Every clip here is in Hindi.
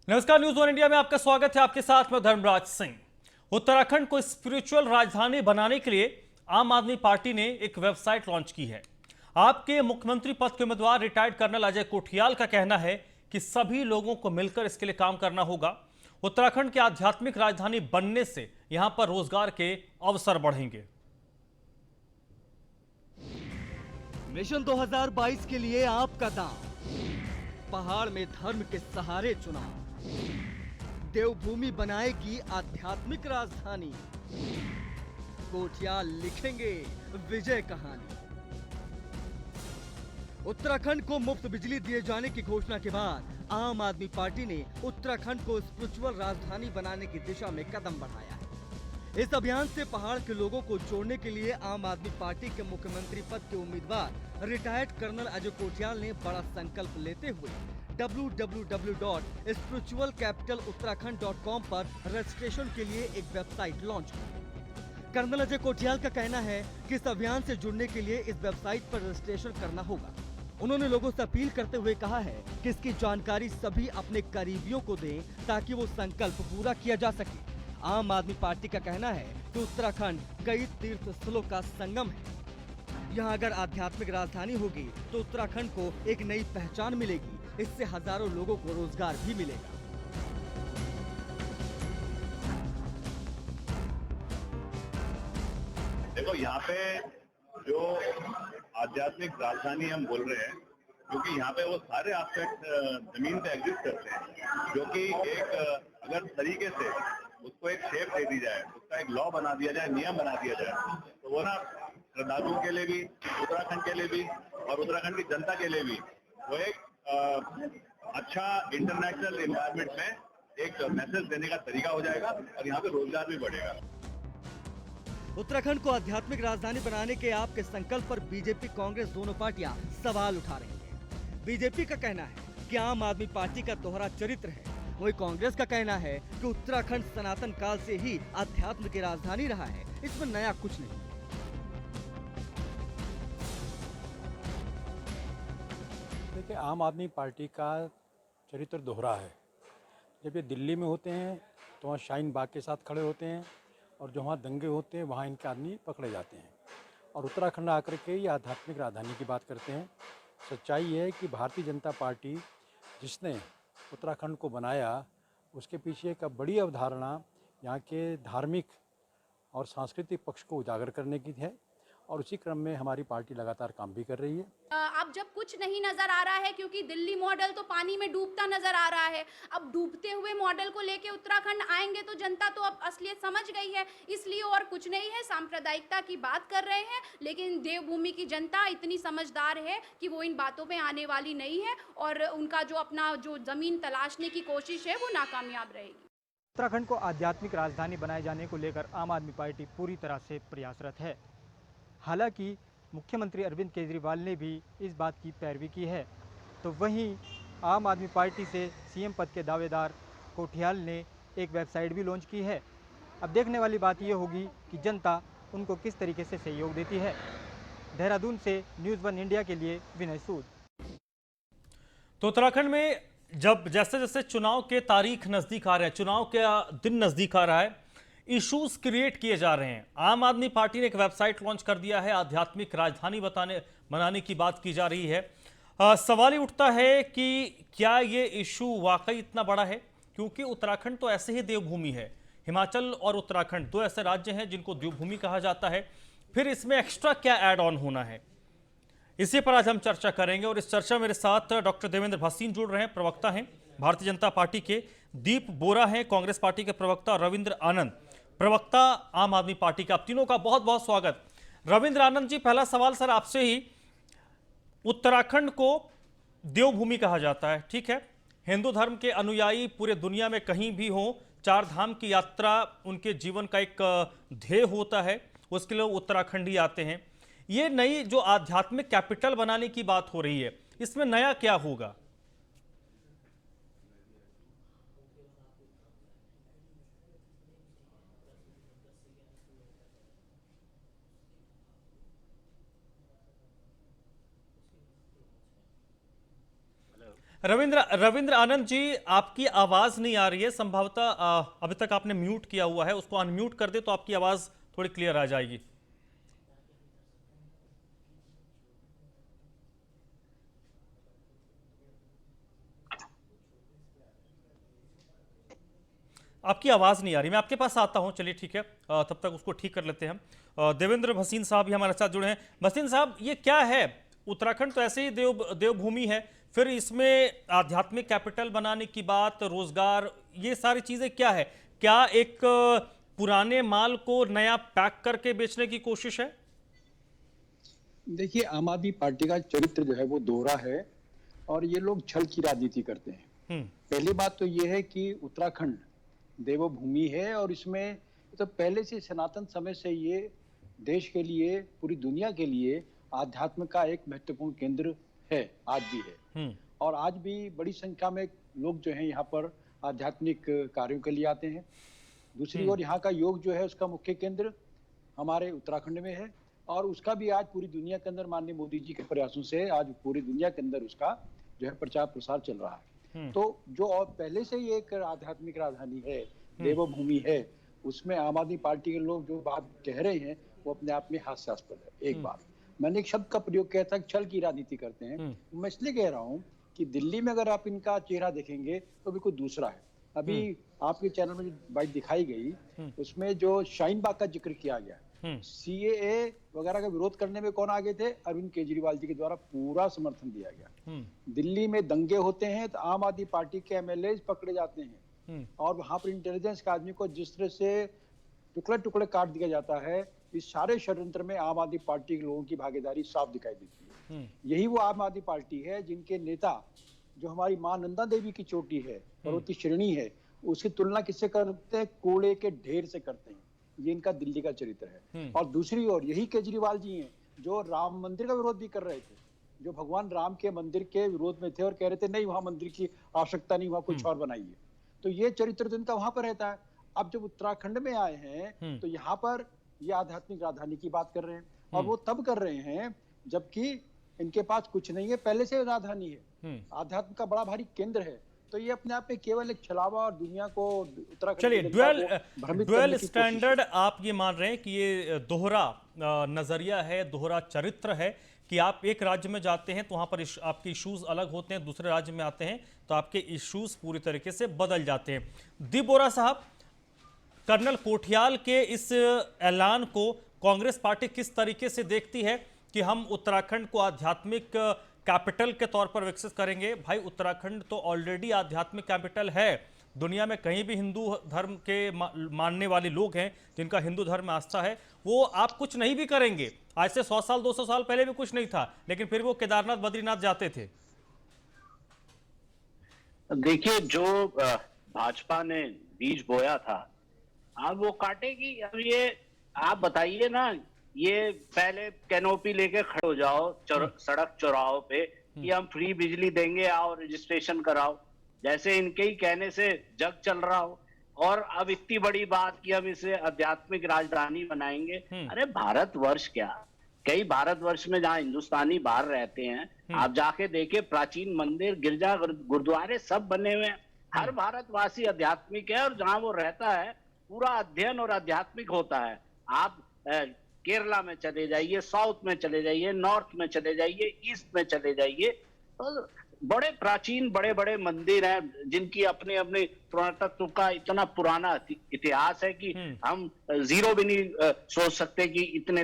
नमस्कार, न्यूज वन इंडिया में आपका स्वागत है। आपके साथ में धर्मराज सिंह। उत्तराखंड को स्पिरिचुअल राजधानी बनाने के लिए आम आदमी पार्टी ने एक वेबसाइट लॉन्च की है। आपके मुख्यमंत्री पद के उम्मीदवार रिटायर्ड कर्नल अजय कोठियाल का कहना है कि सभी लोगों को मिलकर इसके लिए काम करना होगा। उत्तराखंड की आध्यात्मिक राजधानी बनने से यहां पर रोजगार के अवसर बढ़ेंगे। मिशन 2022 के लिए आपका दांव, पहाड़ में धर्म के सहारे चुनाव, देवभूमि बनाएगी आध्यात्मिक राजधानी, कोठियाल लिखेंगे विजय कहानी। उत्तराखंड को मुफ्त बिजली दिए जाने की घोषणा के बाद आम आदमी पार्टी ने उत्तराखंड को स्पिरिचुअल राजधानी बनाने की दिशा में कदम बढ़ाया है। इस अभियान से पहाड़ के लोगों को जोड़ने के लिए आम आदमी पार्टी के मुख्यमंत्री पद के उम्मीदवार रिटायर्ड कर्नल अजय कोठियाल ने बड़ा संकल्प लेते हुए www.spiritualcapitaluttarakhand.com पर रजिस्ट्रेशन के लिए एक वेबसाइट लॉन्च की। कर्नल अजय कोठियाल का कहना है कि इस अभियान से जुड़ने के लिए इस वेबसाइट पर रजिस्ट्रेशन करना होगा। उन्होंने लोगों से अपील करते हुए कहा है कि इसकी जानकारी सभी अपने करीबियों को दें ताकि वो संकल्प पूरा किया जा सके। आम आदमी पार्टी का कहना है कि उत्तराखंड कई तीर्थ स्थलों का संगम है। यहाँ अगर आध्यात्मिक राजधानी होगी तो उत्तराखंड को एक नई पहचान मिलेगी। इससे हजारों लोगों को रोजगार भी मिलेगा। देखो, यहाँ पे जो आध्यात्मिक राजधानी हम बोल रहे हैं, क्योंकि यहाँ पे वो सारे एस्पेक्ट जमीन पे एग्जिस्ट करते हैं, जो कि एक अगर तरीके से उसको एक शेप दे दी जाए, उसका एक लॉ बना दिया जाए, नियम बना दिया जाए, तो वो ना श्रद्धालुओं के लिए भी, उत्तराखंड के लिए भी और उत्तराखंड की जनता के लिए भी वो एक अच्छा इंटरनेशनल एनवायरनमेंट में एक मैसेज देने का तरीका हो जाएगा और यहाँ पे रोजगार भी बढ़ेगा। उत्तराखंड को आध्यात्मिक राजधानी बनाने के आपके संकल्प पर बीजेपी कांग्रेस दोनों पार्टियां सवाल उठा रही हैं। बीजेपी का कहना है कि आम आदमी पार्टी का दोहरा चरित्र है, वही कांग्रेस का कहना है कि उत्तराखंड सनातन काल से ही अध्यात्म की राजधानी रहा है, इसमें नया कुछ नहीं। देखिए, आम आदमी पार्टी का चरित्र दोहरा है। जब ये दिल्ली में होते हैं तो वहाँ शाहीन बाग के साथ खड़े होते हैं और जो वहाँ दंगे होते हैं वहाँ इनके आदमी पकड़े जाते हैं, और उत्तराखंड आकर के ये आध्यात्मिक राजधानी की बात करते हैं। सच्चाई ये है कि भारतीय जनता पार्टी जिसने उत्तराखंड को बनाया, उसके पीछे एक बड़ी अवधारणा यहाँ के धार्मिक और सांस्कृतिक पक्ष को उजागर करने की है, और उसी क्रम में हमारी पार्टी लगातार काम भी कर रही है। अब जब कुछ नहीं नजर आ रहा है, क्योंकि दिल्ली मॉडल तो पानी में डूबता नजर आ रहा है, अब डूबते हुए मॉडल को लेके उत्तराखंड आएंगे तो जनता तो अब असलियत समझ गई है, इसलिए और कुछ नहीं है, सांप्रदायिकता की बात कर रहे हैं। लेकिन देवभूमि की जनता इतनी समझदार है कि वो इन बातों पे आने वाली नहीं है और उनका जो अपना जो जमीन तलाशने की कोशिश है वो नाकामयाब रहेगी। उत्तराखंड को आध्यात्मिक राजधानी बनाए जाने को लेकर आम आदमी पार्टी पूरी तरह से प्रयासरत है। हालांकि मुख्यमंत्री अरविंद केजरीवाल ने भी इस बात की पैरवी की है, तो वहीं आम आदमी पार्टी से सीएम पद के दावेदार कोठियाल ने एक वेबसाइट भी लॉन्च की है। अब देखने वाली बात यह होगी कि जनता उनको किस तरीके से सहयोग देती है। देहरादून से न्यूज़ वन इंडिया के लिए विनय सूद। तो उत्तराखंड में जब जैसे जैसे चुनाव के तारीख नजदीक आ रहे हैं, चुनाव का दिन नजदीक आ रहा है, इश्यूज क्रिएट किए जा रहे हैं। आम आदमी पार्टी ने एक वेबसाइट लॉन्च कर दिया है, आध्यात्मिक राजधानी बनाने की बात की जा रही है। सवाल ही उठता है कि क्या ये इशू वाकई इतना बड़ा है, क्योंकि उत्तराखंड तो ऐसे ही देवभूमि है। हिमाचल और उत्तराखंड दो ऐसे राज्य हैं जिनको देवभूमि कहा जाता है, फिर इसमें एक्स्ट्रा क्या ऐड ऑन होना है, इसी पर आज हम चर्चा करेंगे। और इस चर्चा मेरे साथ डॉक्टर देवेंद्र भसीन जुड़ रहे हैं, प्रवक्ता हैं भारतीय जनता पार्टी के, दीप बोरा हैं कांग्रेस पार्टी के प्रवक्ता, रविंद्र आनंद प्रवक्ता आम आदमी पार्टी का। आप तीनों का बहुत बहुत स्वागत। रविंद्र आनंद जी, पहला सवाल सर आपसे ही। उत्तराखंड को देवभूमि कहा जाता है, ठीक है, हिंदू धर्म के अनुयायी पूरे दुनिया में कहीं भी हो, चार धाम की यात्रा उनके जीवन का एक ध्येय होता है, उसके लिए उत्तराखंड ही आते हैं। ये नई जो आध्यात्मिक कैपिटल बनाने की बात हो रही है, इसमें नया क्या होगा? रविंद्र आनंद जी, आपकी आवाज नहीं आ रही है, संभवतः अभी तक आपने म्यूट किया हुआ है, उसको अनम्यूट कर दे तो आपकी आवाज थोड़ी क्लियर आ जाएगी। आपकी आवाज नहीं आ रही, मैं आपके पास आता हूं, चलिए ठीक है, तब तक उसको ठीक कर लेते हैं हम। देवेंद्र भसीन साहब भी हमारे साथ जुड़े हैं। भसीन साहब, ये क्या है? उत्तराखंड तो ऐसे ही देवभूमि है, फिर इसमें आध्यात्मिक कैपिटल बनाने की बात, रोजगार, ये सारी चीजें क्या है? क्या एक पुराने माल को नया पैक करके बेचने की कोशिश है? देखिए, आम आदमी पार्टी का चरित्र जो है वो दोहरा है और ये लोग छल की राजनीति करते हैं। पहली बात तो ये है कि उत्तराखंड देवभूमि है और इसमें तो पहले से सनातन समय से ये देश के लिए, पूरी दुनिया के लिए आध्यात्म का एक महत्वपूर्ण केंद्र है, आज भी है। और आज भी बड़ी संख्या में लोग जो हैं यहाँ पर आध्यात्मिक कार्यों के लिए आते हैं। दूसरी ओर यहाँ का योग जो है उसका मुख्य केंद्र हमारे उत्तराखंड में है और उसका भी आज पूरी दुनिया के अंदर माननीय मोदी जी के प्रयासों से आज पूरी दुनिया के अंदर उसका जो है प्रचार प्रसार चल रहा है। तो जो और पहले से ही एक आध्यात्मिक राजधानी है, देवभूमि है, उसमें आम आदमी पार्टी के लोग जो बात कह रहे हैं वो अपने आप में हास्यास्पद है। एक बात, मैंने एक शब्द का प्रयोग किया था, छल की राजनीति करते हैं। मैं इसलिए कह रहा हूँ कि दिल्ली में अगर आप इनका चेहरा देखेंगे तो बिल्कुल दूसरा है। अभी आपके चैनल में जो बाइट दिखाई गई उसमें जो शाहीन बाग का जिक्र किया गया, CAA वगैरह का विरोध करने में कौन आगे थे? अरविंद केजरीवाल जी के द्वारा पूरा समर्थन दिया गया। दिल्ली में दंगे होते हैं तो आम आदमी पार्टी के MLA पकड़े जाते हैं और वहां पर इंटेलिजेंस के आदमी को जिस तरह से टुकड़े टुकड़े काट दिया जाता है, इस सारे षड्यंत्र में आम आदमी पार्टी के लोगों की भागीदारी साफ दिखाई देती है। यही वो आम आदमी पार्टी है जिनके नेता, जो हमारी मां नंदा देवी की चोटी है, पर्वती श्रेणी है, उसकी तुलना किससे करते हैं? कूड़े के ढेर से करते हैं। ये इनका दिल्ली का चरित्र है। और दूसरी ओर यही केजरीवाल जी हैं जो राम मंदिर का विरोध भी कर रहे थे, जो भगवान राम के मंदिर के विरोध में थे और कह रहे थे नहीं वहां मंदिर की आवश्यकता नहीं, वहां कुछ और बनाइए। तो ये चरित्र तो इनका वहां पर रहता है। अब जब उत्तराखंड में आए हैं तो यहाँ पर ये आध्यात्मिक राजधानी की बात कर रहे हैं और वो तब कर रहे हैं जबकि इनके पास कुछ नहीं है, पहले से राजधानी है, आध्यात्म का बड़ा भारी केंद्र है। तो ये अपने आप में केवल एक छलावा और दुनिया को उत्तराखंड, चलिए, ड्यूअल स्टैंडर्ड आप ये मान रहे हैं कि ये दोहरा नजरिया है, दोहरा चरित्र है कि आप एक राज्य में जाते हैं तो वहां पर आपके इश्यूज अलग होते हैं, दूसरे राज्य में आते हैं तो आपके इश्यूज पूरी तरीके से बदल जाते हैं। दीप बोरा साहब, कर्नल कोठियाल के इस ऐलान को कांग्रेस पार्टी किस तरीके से देखती है कि हम उत्तराखंड को आध्यात्मिक कैपिटल के तौर पर विकसित करेंगे? भाई, उत्तराखंड तो ऑलरेडी आध्यात्मिक कैपिटल है। दुनिया में कहीं भी हिंदू धर्म के मानने वाले लोग हैं, जिनका हिंदू धर्म में आस्था है, वो आप कुछ नहीं भी करेंगे। आज से 100 साल 200 साल पहले भी कुछ नहीं था, लेकिन फिर वो केदारनाथ बद्रीनाथ जाते थे। देखिए, जो भाजपा ने बीज बोया था अब वो काटेगी। अब ये आप बताइए ना, ये पहले कैनोपी लेके खड़े हो जाओ सड़क चौराहों पे कि हम फ्री बिजली देंगे, आओ रजिस्ट्रेशन कराओ, जैसे इनके ही कहने से जग चल रहा हो। और अब इतनी बड़ी बात कि हम इसे आध्यात्मिक राजधानी बनाएंगे। अरे भारतवर्ष क्या, कई भारतवर्ष में जहाँ हिंदुस्तानी बाहर रहते हैं, आप जाके देखे प्राचीन मंदिर, गिरजा, गुरुद्वारे सब बने हुए हैं। हर भारतवासी आध्यात्मिक है और जहाँ वो रहता है पूरा अध्ययन और आध्यात्मिक होता है। आप केरला में चले जाइए, साउथ में चले जाइए, नॉर्थ में चले जाइए, ईस्ट में चले जाइए, तो बड़े प्राचीन बड़े बड़े मंदिर हैं जिनकी अपने अपने पुरातत्व का इतना पुराना इतिहास है कि हम जीरो भी नहीं सोच सकते कि इतने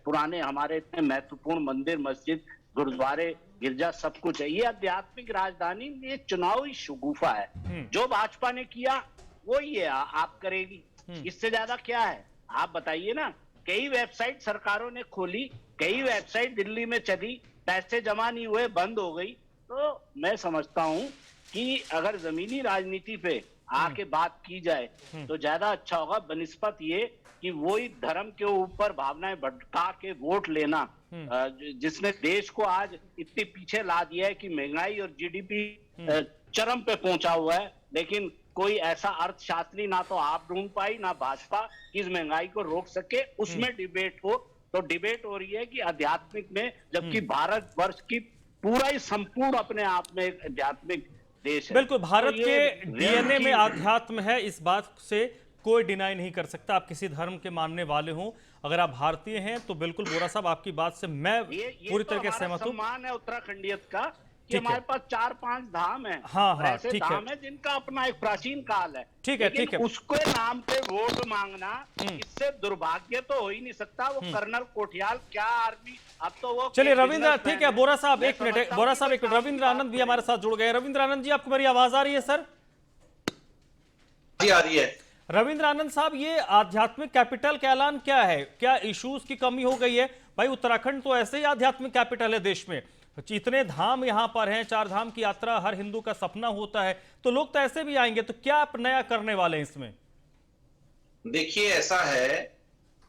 पुराने हमारे इतने महत्वपूर्ण मंदिर, मस्जिद, गुरुद्वारे, गिरजा सब कुछ है। ये आध्यात्मिक राजधानी, ये चुनावी शगुफा है। जो भाजपा ने किया वो ये आप करेगी, इससे ज्यादा क्या है? आप बताइए ना। कई वेबसाइट सरकारों ने खोली, कई वेबसाइट दिल्ली में चली, पैसे जमा नहीं हुए, बंद हो गई। तो मैं समझता हूं कि अगर जमीनी राजनीति पे आके बात की जाए तो ज्यादा अच्छा होगा, बनिस्पत ये कि वही धर्म के ऊपर भावनाएं भटका के वोट लेना, जिसने देश को आज इतने पीछे ला दिया है कि महंगाई और GDP चरम पे पहुंचा हुआ है। लेकिन कोई ऐसा अर्थशास्त्री ना तो आप ढूंढ पाई ना भाजपा कि इस महंगाई को रोक सके। उसमें डिबेट हो तो डिबेट हो रही है कि आध्यात्मिक में, जबकि भारतवर्ष की पूरा ही संपूर्ण अपने आप में एक आध्यात्मिक देश है। बिल्कुल, भारत तो के ये डीएनए में reality- आध्यात्म है, इस बात से कोई डिनाई नहीं कर सकता। आप किसी धर्म के मानने वाले हो, अगर आप भारतीय हैं तो बिल्कुल बोरा साहब आपकी बात से मैं ये पूरी तो तरीके से हमारा सहमत हूं। सम्मान है उत्तराखंडियत का कि ठीक है। हमारे पास 4-5 धाम है। हाँ, और हाँ, ऐसे ठीक है। धाम है जिनका अपना एक प्राचीन काल है। ठीक है, लेकिन ठीक है। उसके नाम पे वोट मांगना, इससे दुर्भाग्य तो हो ही नहीं सकता। वो कर्नल कोठियाल क्या आर्मी, अब तो वो चलिए एक रविंद्र, businessman ठीक है बोरा साहब मैं एक मिनट, समझता हूं बोरा कि साहब वो एक मिनट, काम की रविंद्र बात आनंद भी करें। हमारे साथ जुड़ गए। रविंद्र आनंद जी, आपको मेरी आवाज आ रही है सर? जी आ रही है। रविंद्र आनंद साहब, ये आध्यात्मिक कैपिटल का ऐलान क्या है? क्या इश्यूज की कमी हो गई है? भाई उत्तराखंड तो ऐसे ही आध्यात्मिक कैपिटल है देश में, इतने धाम यहाँ पर हैं, 4 धाम की यात्रा हर हिंदू का सपना होता है, तो लोग तो ऐसे भी आएंगे, तो क्या आप नया करने वाले हैं इसमें? देखिए ऐसा है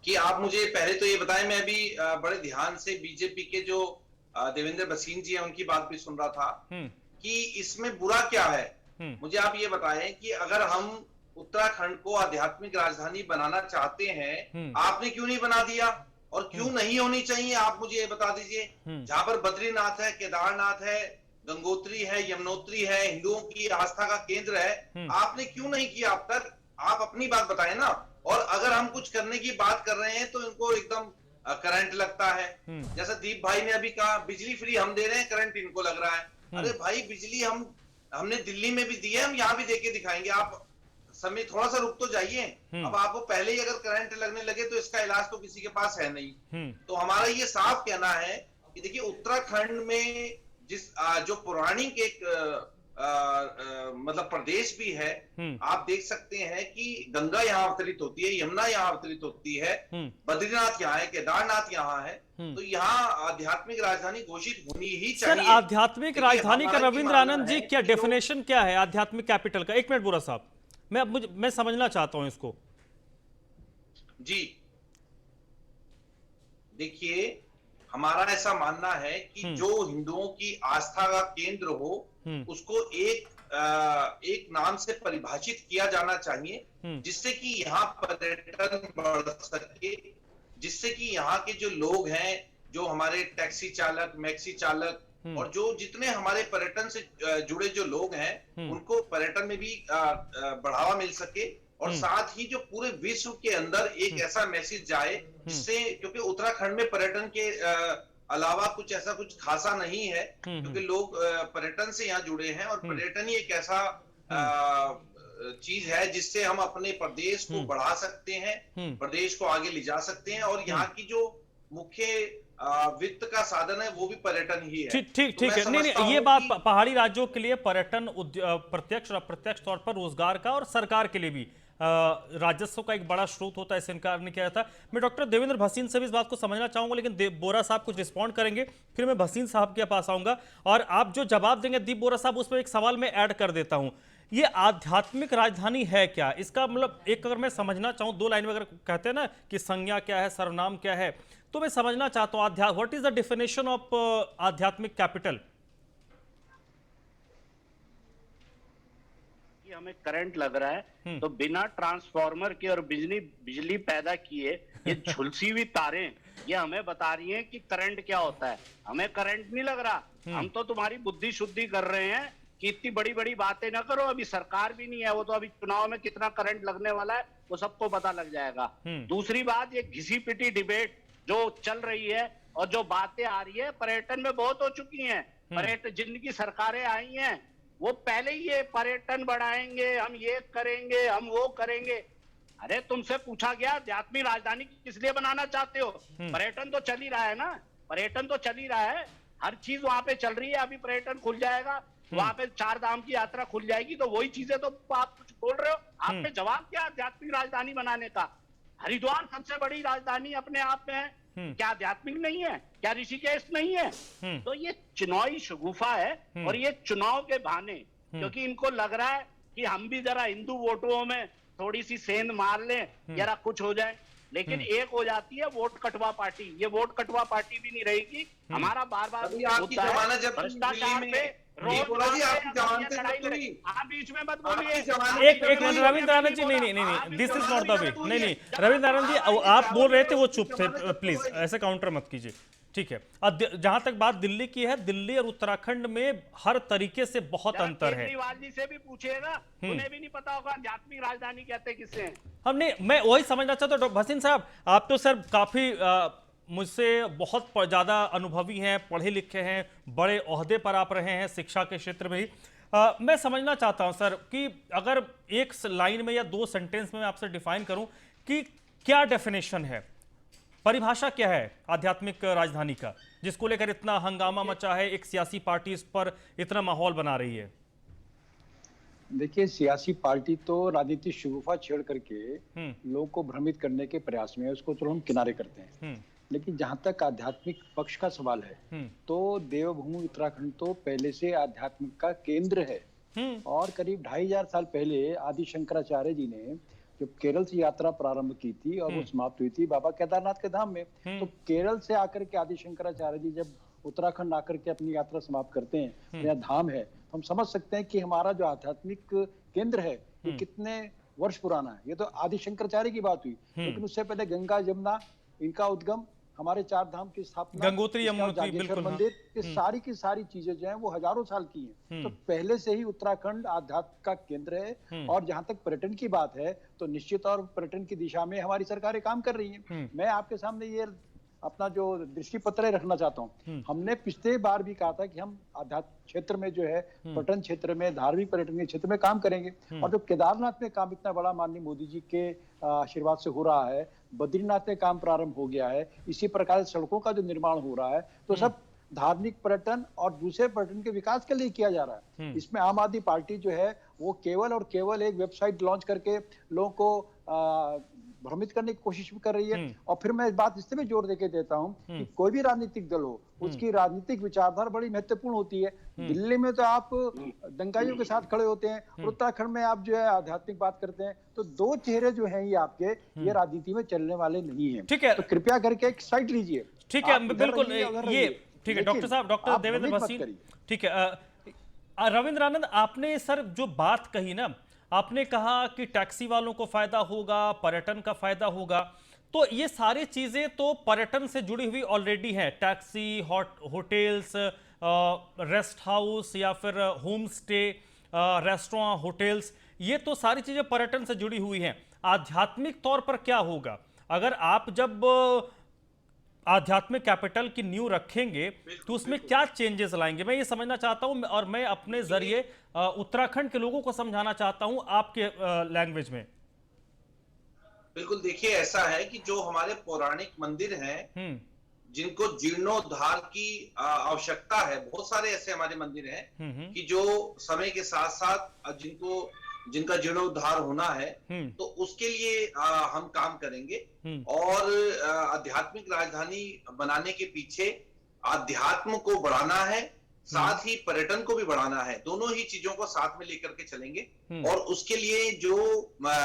कि आप मुझे पहले तो ये बताएं, मैं अभी बड़े ध्यान से बीजेपी के जो देवेंद्र भसीन जी हैं उनकी बात भी सुन रहा था कि इसमें बुरा क्या है। मुझे आप ये बताएं कि अगर हम उत्तराखंड को आध्यात्मिक राजधानी बनाना चाहते हैं, आपने क्यों नहीं बना दिया और क्यों नहीं होनी चाहिए, आप मुझे ये बता दीजिए। जहां पर बद्रीनाथ है, केदारनाथ है, गंगोत्री है, यमुनोत्री है, हिंदुओं की आस्था का केंद्र है, आपने क्यों नहीं किया अब तक? आप अपनी बात बताएं ना। और अगर हम कुछ करने की बात कर रहे हैं तो इनको एकदम करंट लगता है। जैसा दीप भाई ने अभी कहा बिजली फ्री हम दे रहे हैं, करंट इनको लग रहा है। अरे भाई बिजली हमने दिल्ली में भी दी है, हम यहाँ भी दे के दिखाएंगे। आप समय थोड़ा सा रुक तो जाइए। अब आपको पहले ही अगर करंट लगने लगे तो इसका इलाज तो किसी के पास है नहीं। तो हमारा ये साफ कहना है कि देखिए उत्तराखंड में जो पौराणिक एक मतलब प्रदेश भी है, आप देख सकते हैं कि गंगा यहाँ अवतरित होती है, यमुना यहाँ अवतरित होती है, बद्रीनाथ यहाँ है, केदारनाथ यहाँ है। तो यहाँ आध्यात्मिक राजधानी घोषित होनी ही चाहिए। सर आध्यात्मिक राजधानी का रविंद्र आनंद जी क्या डेफिनेशन क्या है आध्यात्मिक कैपिटल का? एक मिनट बोरा साहब, मैं समझना चाहता हूं इसको। जी देखिए, हमारा ऐसा मानना है कि जो हिंदुओं की आस्था का केंद्र हो उसको एक नाम से परिभाषित किया जाना चाहिए, जिससे कि यहाँ पर्यटन बढ़ सके, जिससे कि यहाँ के जो लोग हैं, जो हमारे टैक्सी चालक, मैक्सी चालक और जो जितने हमारे पर्यटन से जुड़े जो लोग हैं, उनको पर्यटन में भी बढ़ावा मिल सके। और साथ ही जो पूरे विश्व के अंदर एक ऐसा मैसेज जाए जिससे, क्योंकि उत्तराखंड में पर्यटन के अलावा कुछ ऐसा कुछ खासा नहीं है, क्योंकि लोग पर्यटन से यहाँ जुड़े हैं और पर्यटन ही एक ऐसा चीज है जिससे हम अपने प्रदेश को बढ़ा सकते हैं, प्रदेश को आगे ले जा सकते हैं। और यहाँ की जो मुख्य वित्त का साधन है वो भी पर्यटन ही है। ठीक है, नहीं ये बात पहाड़ी राज्यों के लिए पर्यटन प्रत्यक्ष और अप्रत्यक्ष तौर पर रोजगार का और सरकार के लिए भी राजस्व का एक बड़ा स्रोत होता है, इसे इनकार नहीं किया था। मैं डॉक्टर देवेंद्र भसीन से भी इस बात को समझना चाहूंगा, लेकिन बोरा साहब कुछ रिस्पॉन्ड करेंगे, फिर मैं भसीन साहब के पास आऊंगा और आप जो जवाब देंगे दीप बोरा साहब, उसमें एक सवाल मैं ऐड कर देता हूं। ये आध्यात्मिक राजधानी है क्या? इसका मतलब एक अगर मैं समझना चाहूं, 2 लाइन में अगर कहते हैं ना कि संज्ञा क्या है, सर्वनाम क्या है, तो मैं समझना चाहता हूं what is the definition of आध्यात्मिक कैपिटल? हमें करंट लग रहा है तो बिना ट्रांसफार्मर के और बिजली पैदा किए ये झुलसी हुई तारें ये हमें बता रही हैं कि करंट क्या होता है। हमें करंट नहीं लग रहा, हम तो तुम्हारी बुद्धि शुद्धि कर रहे हैं कि इतनी बड़ी बड़ी बातें ना करो। अभी सरकार भी नहीं है, वो तो अभी चुनाव में कितना करंट लगने वाला है वो सबको पता लग जाएगा। दूसरी बात, ये घिसी पिटी डिबेट जो चल रही है और जो बातें आ रही है पर्यटन में बहुत हो चुकी हैं। पर्यटन जिनकी सरकारें आई हैं वो पहले ही ये पर्यटन बढ़ाएंगे, हम ये करेंगे, हम वो करेंगे। अरे तुमसे पूछा गया आध्यात्मिक राजधानी किस लिए बनाना चाहते हो? पर्यटन तो चल ही रहा है ना, पर्यटन तो चल ही रहा है, हर चीज वहां पे चल रही है। अभी पर्यटन खुल जाएगा, वहां पे 4 धाम की यात्रा खुल जाएगी, तो वही चीजें तो आप कुछ बोल रहे हो। आपने जवाब क्या आध्यात्मिक राजधानी बनाने का? हरिद्वार सबसे बड़ी राजधानी अपने आप में है, क्या आध्यात्मिक नहीं है? क्या ऋषिकेश नहीं है? तो ये चुनावी शगुफा है और ये चुनाव के बहाने, क्योंकि इनको लग रहा है कि हम भी जरा हिंदू वोटों में थोड़ी सी सेंध मार लें, जरा कुछ हो जाए। लेकिन एक हो जाती है वोट कटवा पार्टी, ये वोट कटवा पार्टी भी नहीं रहेगी। हमारा बार बार भ्रष्टाचार पे आप बीच में मत बोलिए। एक मिनट रविंद्र आनंद जी, नहीं this is not the way. नहीं रविंद्र आनंद जी, आप बोल रहे थे वो चुप थे, प्लीज ऐसे काउंटर मत कीजिए। ठीक है। अब जहां तक बात दिल्ली की है, दिल्ली और उत्तराखंड में हर तरीके से बहुत अंतर है। केजरीवाल जी से भी पूछिएगा, उन्हें भी नहीं पता होगा आध्यात्मिक राजधानी कहते किससे हैं। हमने मैं वही समझना चाहता हूँ डॉक्टर भसीन साहब, आप तो सर काफी मुझसे बहुत ज्यादा अनुभवी हैं, पढ़े लिखे हैं, बड़े ओहदे पर आप रहे हैं शिक्षा के क्षेत्र में ही। मैं समझना चाहता हूं सर कि अगर एक लाइन में या 2 सेंटेंस में मैं आपसे डिफाइन करूं कि क्या डेफिनेशन है, परिभाषा क्या है आध्यात्मिक राजधानी का, जिसको लेकर इतना हंगामा मचा है, एक सियासी पार्टी इस पर इतना माहौल बना रही है। देखिए, सियासी पार्टी तो राजनीतिक शगुफा छेड़ करके लोगों को भ्रमित करने के प्रयास में है, उसको तो हम किनारे करते हैं। लेकिन जहां तक आध्यात्मिक पक्ष का सवाल है तो देवभूमि उत्तराखंड तो पहले से आध्यात्मिक का केंद्र है। और करीब 2500 साल पहले आदि शंकराचार्य जी ने जब केरल से यात्रा प्रारंभ की थी और वो समाप्त हुई थी बाबा केदारनाथ के धाम में, तो केरल से आकर के आदि शंकराचार्य जी जब उत्तराखंड आकर के अपनी यात्रा समाप्त करते हैं, यह धाम है, तो हम समझ सकते हैं कि हमारा जो आध्यात्मिक केंद्र है ये कितने वर्ष पुराना है। ये तो आदि शंकराचार्य की बात हुई, लेकिन उससे पहले गंगा यमुना इनका उद्गम, हमारे 4 धाम की स्थापना, गंगोत्री यमुनोत्री, बिल्कुल मंदिर, ये सारी की सारी चीजें जो हैं वो हजारों साल की हैं। तो पहले से ही उत्तराखंड आध्यात्म का केंद्र है। और जहां तक पर्यटन की बात है तो निश्चित तौर पर्यटन की दिशा में हमारी सरकारें काम कर रही हैं। मैं आपके सामने ये अपना जो दृष्टि पत्र रखना चाहता हूँ, हमने पिछले बार भी कहा था कि हम आध्यात्म क्षेत्र में जो है पर्यटन क्षेत्र में, धार्मिक पर्यटन के क्षेत्र में काम करेंगे। और जो केदारनाथ में काम इतना बड़ा माननीय मोदी जी के आशीर्वाद से हो रहा है, बद्रीनाथ में काम प्रारंभ हो गया है, इसी प्रकार सड़कों का जो निर्माण हो रहा है, तो सब धार्मिक पर्यटन और दूसरे पर्यटन के विकास के लिए किया जा रहा है। इसमें आम आदमी पार्टी जो है वो केवल और केवल एक वेबसाइट लॉन्च करके लोगों को भ्रमित करने की कोशिश भी कर रही है। और फिर मैं इस बात इससे भी जोर देके देता हूं कि कोई भी राजनीतिक दल हो, उसकी राजनीतिक विचारधारा बड़ी महत्वपूर्ण होती है। दिल्ली में तो आप दंगाइयों के साथ खड़े होते हैं, उत्तराखंड में आप जो है आध्यात्मिक बात करते हैं, तो 2 चेहरे जो हैं ये आपके, ये राजनीति में चलने वाले नहीं है। ठीक है, तो कृपया करके एक साइड लीजिए। ठीक है, बिल्कुल ये ठीक है डॉक्टर साहब, डॉक्टर देवेंद्र भसीन, ठीक है। रविंद्र आनंद, आपने सर जो बात कही ना, आपने कहा कि टैक्सी वालों को फायदा होगा, पर्यटन का फायदा होगा, तो ये सारी चीजें तो पर्यटन से जुड़ी हुई ऑलरेडी हैं। टैक्सी, होटल्स, रेस्ट हाउस या फिर होम स्टे, रेस्टोरेंट, होटल्स, ये तो सारी चीजें पर्यटन से जुड़ी हुई हैं। आध्यात्मिक तौर पर क्या होगा अगर आप जब आध्यात्मिक कैपिटल की नींव रखेंगे तो उसमें क्या चेंजेस लाएंगे? मैं ये समझना चाहता हूं और मैं अपने जरिए उत्तराखंड के लोगों को समझाना चाहता हूं आपके लैंग्वेज में। बिल्कुल, देखिए ऐसा है कि जो हमारे पौराणिक मंदिर हैं जिनको जीर्णोद्धार की आवश्यकता है, बहुत सारे ऐसे हमारे मंदिर हैं कि जो समय के साथ साथ जिनका जीर्णोद्धार होना है, तो उसके लिए हम काम करेंगे। और आध्यात्मिक राजधानी बनाने के पीछे अध्यात्म को बढ़ाना है, साथ ही पर्यटन को भी बढ़ाना है, दोनों ही चीजों को साथ में लेकर के चलेंगे। और उसके लिए जो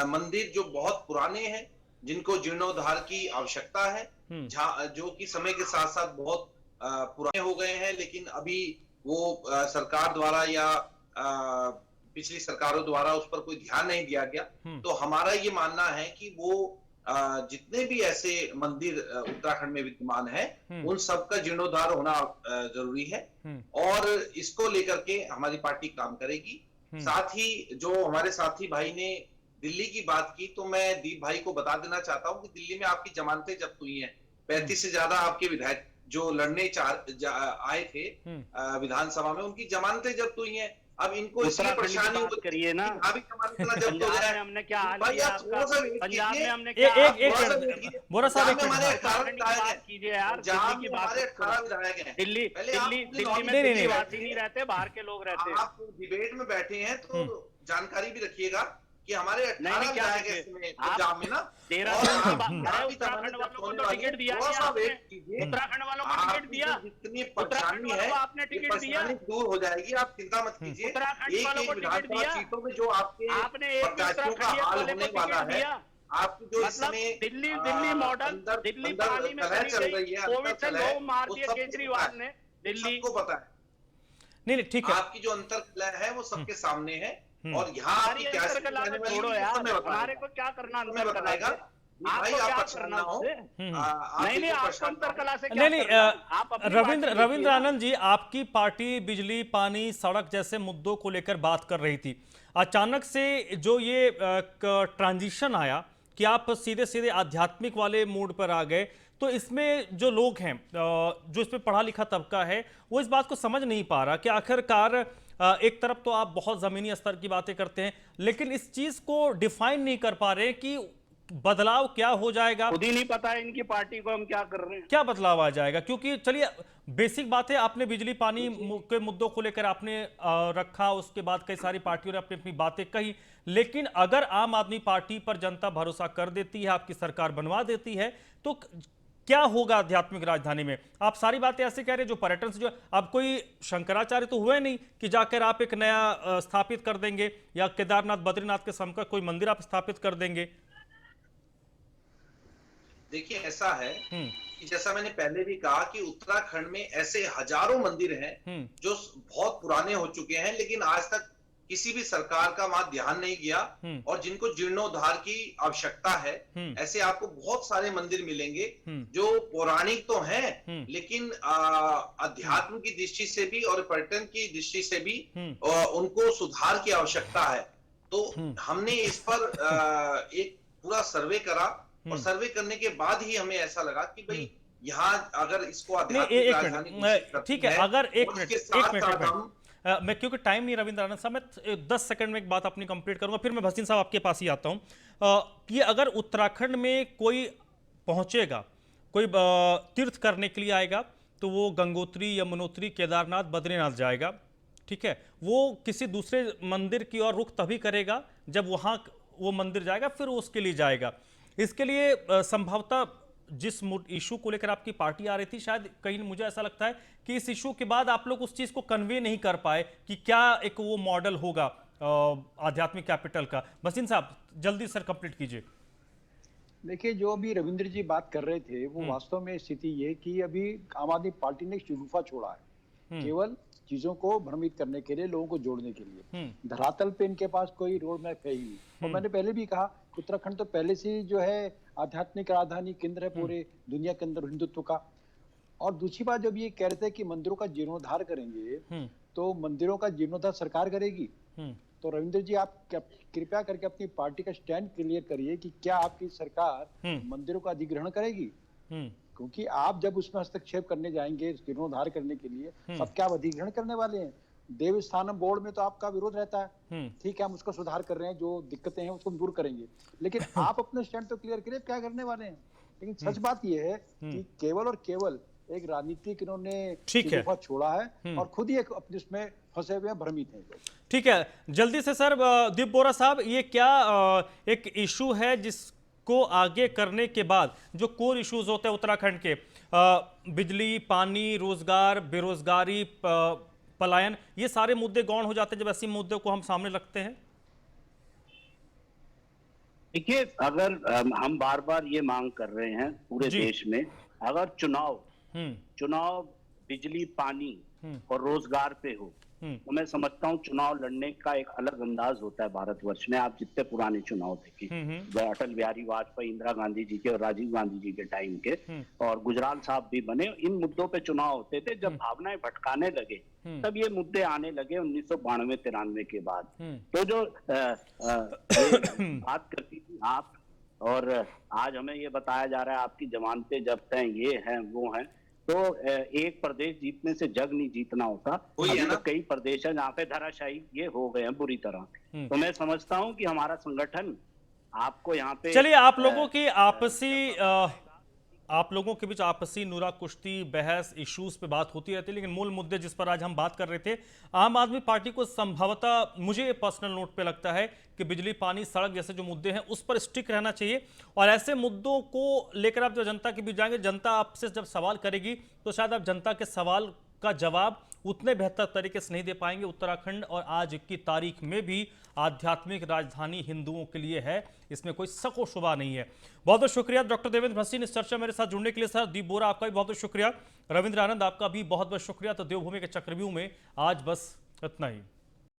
मंदिर जो बहुत पुराने हैं, जिनको जीर्णोद्धार की आवश्यकता है, जो कि समय के साथ साथ बहुत पुराने हो गए हैं, लेकिन अभी वो सरकार द्वारा या पिछली सरकारों द्वारा उस पर कोई ध्यान नहीं दिया गया। तो हमारा ये मानना है कि वो जितने भी ऐसे मंदिर उत्तराखंड में विद्यमान है, उन सब का जीर्णोद्धार होना जरूरी है। और इसको लेकर के हमारी पार्टी काम करेगी। साथ ही जो हमारे साथी भाई ने दिल्ली की बात की, तो मैं दीप भाई को बता देना चाहता हूं कि दिल्ली में आपकी जमानतें जब्त हुई हैं। 35 से ज्यादा आपके विधायक जो लड़ने आए थे विधानसभा में, उनकी जमानतें जब्त हुई हैं। अब इनको इसलिए परेशानी करिए ना, अभी जब्त हो जाए। हमने क्या पंजाब में हमने बोरा साहब कीजिए यार, जहां हमारे 18 विधायक हैं, दिल्ली में निवासी नहीं रहते, बाहर के लोग रहते हैं। आप डिबेट में बैठे हैं तो जानकारी भी रखिएगा कि हमारे 18 विधायक हैं इसमें पंजाब में ना। उत्तराखंड वालों को तो टिकट दिया, उत्तराखंड वालों को टिकट दिया, जितनी परेशानी है आपने टिकट दिया, दूर हो जाएगी, आप चिंता मत कीजिए। उत्तराखंड वालों को टिकट दिया, सीटों में जो आपने प्रत्याशियों का हाल होने वाला है, आपकी जो इसमें दिल्ली मॉडल, दिल्ली पानी में चल रही है, कोविड से लोग मार दिए केजरीवाल ने, दिल्ली को पता है। नहीं ठीक है, आपकी जो अंतर्कलह है वो सबके सामने है। और यहाँ छोड़ो यार, हमारे को क्या करना अंतर बताएगा। आपको आप क्या परेशान करना ना हो। उससे? आप नहीं बिल्कुल आपको परेशान ना अंतर हो। कला से क्या नहीं करना? आप अपनी बात कीजिए ना। रविंद्र आनंद जी, आपकी पार्टी बिजली, पानी, सड़क जैसे मुद्दों को लेकर बात कर रही थी। अचानक से जो ये ट्रांजिशन आया कि आप सीधे सीधे आध्यात्मिक वाले मूड पर आ गए, तो इसमें जो लोग हैं, जो इसमें पढ़ा लिखा तबका है, वो इस बात को समझ नहीं पा रहा कि आखिरकार एक तरफ तो आप बहुत ज़मीनी स्तर की बातें करते हैं, लेकिन इस चीज़ को डिफाइन नहीं कर पा रहे कि बदलाव क्या हो जाएगा, खुद ही नहीं पता है इनकी पार्टी को हम क्या कर रहे हैं। क्या बदलाव आ जाएगा। क्योंकि चलिए, बेसिक बात है, आपने बिजली पानी के मुद्दों को लेकर आपने रखा, उसके बाद कई सारी पार्टियों ने अपनी अपनी बातें कही, लेकिन अगर आम आदमी पार्टी पर जनता भरोसा कर देती है, आपकी सरकार बनवा देती है, तो क्या होगा आध्यात्मिक राजधानी में? आप सारी बातें ऐसे कह रहे हैं जो पर्यटन से जो, अब कोई शंकराचार्य तो हुए नहीं कि जाकर आप एक नया स्थापित कर देंगे, या केदारनाथ बद्रीनाथ के समकक्ष कोई मंदिर आप स्थापित कर देंगे। देखिए ऐसा है कि जैसा मैंने पहले भी कहा कि उत्तराखंड में ऐसे हजारों मंदिर हैं जो बहुत पुराने हो चुके हैं, लेकिन आज तक किसी भी सरकार का वहां ध्यान नहीं गया, और जिनको जीर्णोद्धार की आवश्यकता है। ऐसे आपको बहुत सारे मंदिर मिलेंगे जो पौराणिक तो हैं, लेकिन अध्यात्म की दृष्टि से भी और पर्यटन की दृष्टि से भी उनको सुधार की आवश्यकता है। तो हमने इस पर एक पूरा सर्वे करा, और सर्वे करने के बाद ही हमें ऐसा लगा कि भाई यहाँ अगर इसको आध्यात्मिक राजधानी घोषित करती ठीक है, अगर एक और मिनट, इसके साथ-साथ हम मैं, क्योंकि टाइम नहीं रविंद्र आनंद साहब, मैं 10 सेकंड में एक बात अपनी कंप्लीट करूंगा, फिर मैं भसीन साहब आपके पास ही आता हूं कि अगर उत्तराखंड में कोई पहुंचेगा, कोई तीर्थ करने के लिए आएगा, तो वो गंगोत्री, यमुनोत्री, केदारनाथ, बद्रीनाथ जाएगा, ठीक है। वो किसी दूसरे मंदिर की ओर रुख तभी करेगा जब वहां वो मंदिर जाएगा, फिर वो उसके लिए जाएगा। इसके लिए संभवतः जिस इशू को लेकर आपकी पार्टी आ रही थी, शायद कहीं मुझे ऐसा लगता है कि इस इशू के बाद आप लोग उस चीज को कन्वे नहीं कर पाए कि क्या एक वो मॉडल होगा आध्यात्मिक कैपिटल का। भसीन साहब जल्दी सर कंप्लीट कीजिए। देखिए, जो अभी रविंद्र जी बात कर रहे थे वो वास्तव में स्थिति ये कि अभी आम आदमी पार्टी ने शगुफा छोड़ा है, केवल चीजों को भ्रमित करने के लिए, लोगों को जोड़ने के लिए। धरातल पे इनके पास कोई रोड मैप है ही नहीं। और मैंने पहले भी कहा, उत्तराखंड तो पहले से ही जो है आध्यात्मिक राजधानी केंद्र है पूरे दुनिया के अंदर हिंदुत्व का। और दूसरी बात, जब ये कह रहे थे कि मंदिरों का जीर्णोद्धार करेंगे, तो मंदिरों का जीर्णोद्धार सरकार करेगी। तो रविंद्र जी, आप कृपया करके अपनी पार्टी का स्टैंड क्लियर करिए कि क्या आपकी सरकार मंदिरों का अधिग्रहण करेगी, क्योंकि आप जब उसमें हस्तक्षेप करने जाएंगे जीर्णोद्धार करने के लिए, तब क्या आप अधिग्रहण करने वाले हैं? देवस्थानम बोर्ड में तो आपका विरोध रहता है, ठीक है, हम उसको सुधार कर रहे हैं, जो दिक्कतें हैं उसको दूर करेंगे, लेकिन आप अपने स्टैंड तो क्लियर करिए, क्या करने वाले हैं। लेकिन सच बात यह है कि केवल और केवल एक राजनीतिक इन्होंने शगुफा छोड़ा है, और खुद ही एक अपने उसमें फंसे हुए हैं, भ्रमित हैं। ठीक है, जल्दी से सर, दीप बोरा साहब, ये क्या एक इशू है जिसको आगे करने के बाद जो कोर इश्यूज होते हैं उत्तराखंड के, बिजली, पानी, रोजगार, बेरोजगारी, पलायन, ये सारे मुद्दे गौण हो जाते हैं जब ऐसे मुद्दों को हम सामने रखते हैं? देखिए, अगर हम बार बार ये मांग कर रहे हैं पूरे देश में, अगर चुनाव बिजली, पानी और रोजगार पे हो, तो मैं समझता हूँ चुनाव लड़ने का एक अलग अंदाज होता है भारतवर्ष में। आप जितने पुराने चुनाव देखें, अटल बिहारी वाजपेयी, इंदिरा गांधी जी के और राजीव गांधी जी के टाइम के, और गुजराल साहब भी बने, इन मुद्दों पे चुनाव होते थे। जब भावनाएं भटकाने लगे, तब ये मुद्दे आने लगे 1992-93 के बाद। तो जो बात करती थी आप, और आज हमें ये बताया जा रहा है आपकी जमानतें जब्त हैं, ये हैं, वो हैं, तो एक प्रदेश जीतने से जग नहीं जीतना होता। अभी तो कई प्रदेश हैं जहाँ पे धराशायी ये हो गए हैं बुरी तरह। तो मैं समझता हूँ कि हमारा संगठन आपको यहाँ पे, चलिए, आप लोगों के बीच आपसी नूरा कुश्ती, बहस, इश्यूज पे बात होती रहती है, लेकिन मूल मुद्दे जिस पर आज हम बात कर रहे थे, आम आदमी पार्टी को संभवतः, मुझे पर्सनल नोट पे लगता है कि बिजली, पानी, सड़क जैसे जो मुद्दे हैं उस पर स्टिक रहना चाहिए। और ऐसे मुद्दों को लेकर आप जो जनता के बीच जाएंगे, जनता आपसे जब सवाल करेगी, तो शायद आप जनता के सवाल का जवाब उतने बेहतर तरीके से नहीं दे पाएंगे। उत्तराखंड और आज की तारीख में भी आध्यात्मिक राजधानी हिंदुओं के लिए है, इसमें कोई शक व शुबा नहीं है। बहुत बहुत शुक्रिया डॉक्टर देवेंद्र भसीन इस चर्चा मेरे साथ जुड़ने के लिए। सर दीप बोरा, आपका भी बहुत बहुत शुक्रिया। रविंद्र आनंद, आपका भी बहुत बहुत शुक्रिया। तो देवभूमि के चक्रव्यूह में आज बस इतना ही।